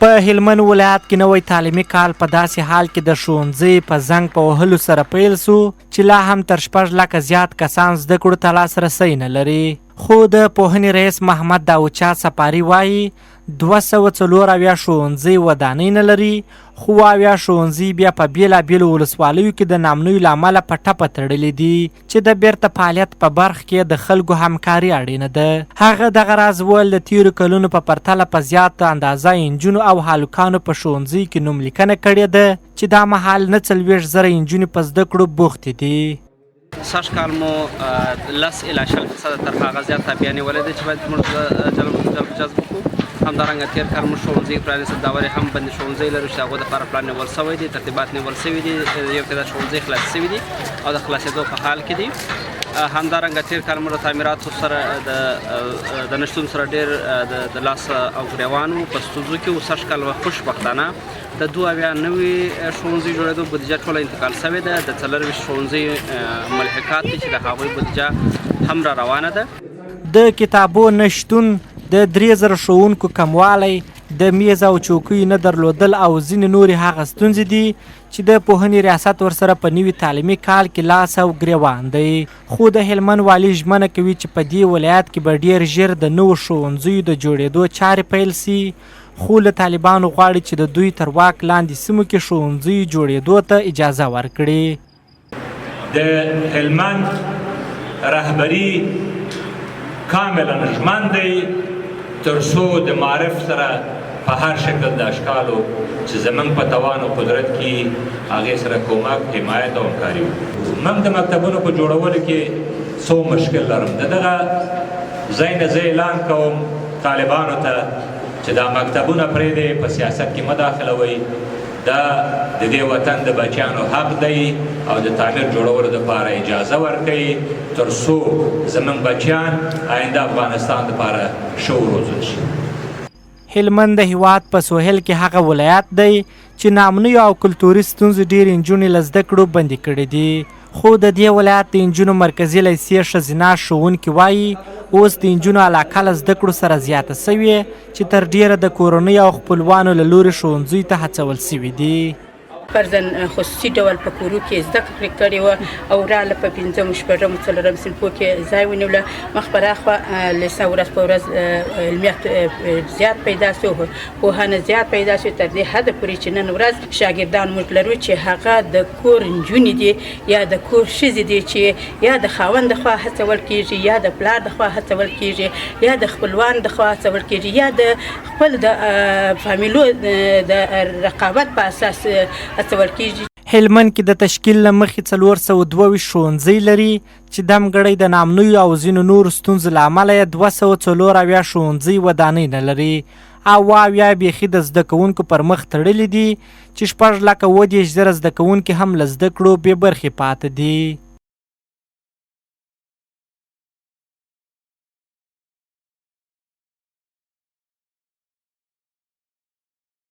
په هلمند ولایت کې نوی تعلیمي کال په داسې حال کې د ښوونځي په زنګ په وهلو سره پیل سو چې لا هم تر 6 لکه زیات کسان زده کړو ته لاسرسی نه لري. خو د پوهنې رئیس محمد داوچا سپاري وایي 240 ښوونځي ودانۍ نه لري، خو 80 ښوونځي بیا په بیلابیلو ولسوالیو کې د نامنیو له امله په ټپه تړلي دي چې د بیرته فعالیت په برخه کې د خلکو همکاري اړینه ده. هغه دغه راز وویل د تیرو کلونو په پرتله په زیاته اندازه نجونو او هلکانو په ښوونځي کې نوملیکنه کړې ده چې دا مهال 40,000 نجونې په زده کړو بوختې دي. سږ کال مو 10 الی 20% تر هغه زیات تابع نیولې ده چې باید موږ جذب کړو. همدارنګه تېر کال موږ ښوونځي پرانیستل دا ورې هم بندې ښوونځي لرو چې هغو دپاره پلان نیول سوی دی، ترتیبات نیول سوي دي، یو تعداد ښوونځي خلاص سوي دي او د خلاصېدو په حال کې دي. همدارنګه تېر کال موږ د تعمیراتو سره د نشتون سره ډېر د لاس او ګریوان وو په ستونزو کې وو. سږ کال خوشبختانه د 72 نوي ښوونځي جوړېدو بودیجه ټوله انتقال سوې ده. د 24 ښوونځي ملحقات دي چې د هغوی بودیجه هم را روانه ده. د کتابو نشتون، د 3000 ښوونکو کموالی، د میز او چوکیو نه درلودل او ځینې نورې هغه ستونزې دي چې د پوهنې ریاست ورسره په نوي تعلیمي کال کې لاس او ګریوان دی. خو د هلمند والي ژمنه کوي چې په دې ولایت کې به ډېر ژر د نوو ښوونځیو د جوړېدو چارې پیل سي، خو له طالبانو غواړي چې د دوی تر واک لاندې سیمو کې ښوونځیو جوړېدو ته اجازه ورکړي. د هلمند رهبري کاملا ژمن دی تر څو د معرف سره په هر شکل د اشکالو چې زموږ په توان او قدرت کې هغې سره کومک، حمایت او همکاري وکړو. موږ د مکتبونو په جوړولو کې څو مشکل لرم. د دغه ځای نه زه اعلان کوم طالبانو ته چې دا مکتبونه پرېږدئ، په سیاست کې مه داخلوئ. دا د دې وطن د بچیانو حق دی او د تعمیر جوړولو دپاره اجازه ورکوي تر څو زموږ بچیان آینده افغانستان دپاره ښه وروزل شي. هلمند د هیواد په سوهل کې هغه ولایت دی چې نامنیو او کلتوري ستونزو ډېرې نجونې له زده کړو بندي کړي دي. خو د دې ولایت د نجونو مرکزي لیسې ښځینه ښوونکي وایي اوس د نجونو علاقه له زده کړو سره زیاته سوې چې تر ډېره د کورنۍ او خپلوانو له لورې ښوونځیو ته هڅول سوي دي. فرضاً خصوصي ډول په کورو کې زده کړې کړې وه او راله په 5م 4م 4م صنفو کې ځای ونیوله. مخ پر اخوا لیسه ورځ په ورځ علمیت زیات پیدا سو، پوهنه زیات پیدا سو، تر دې حده پورې چې نن ورځ شاګردان موږ لرو چې هغه د کور نجونې دي یا د کور ښځې دي چې یا د خاوند دخوا هڅول کېږي یا د پلار دخوا هڅول کېږي یا د خپلوان دخوا هڅول کېږي یا د خپل د فامیلو د رقابت په اساس هڅول کېږي. هلمند کې د تشکیل له مخې 422 ښوونځي لري چې دمګړی د نامنیو او ځینو نورو ستونزو له امله یې 240 ښوونځي ودانۍ نه لري او 80 بیخي د زده کوونکو پر مخ تړلي دي چې 6,20,000 زده کوونکي هم له زده کړو بې برخې پاتې دي.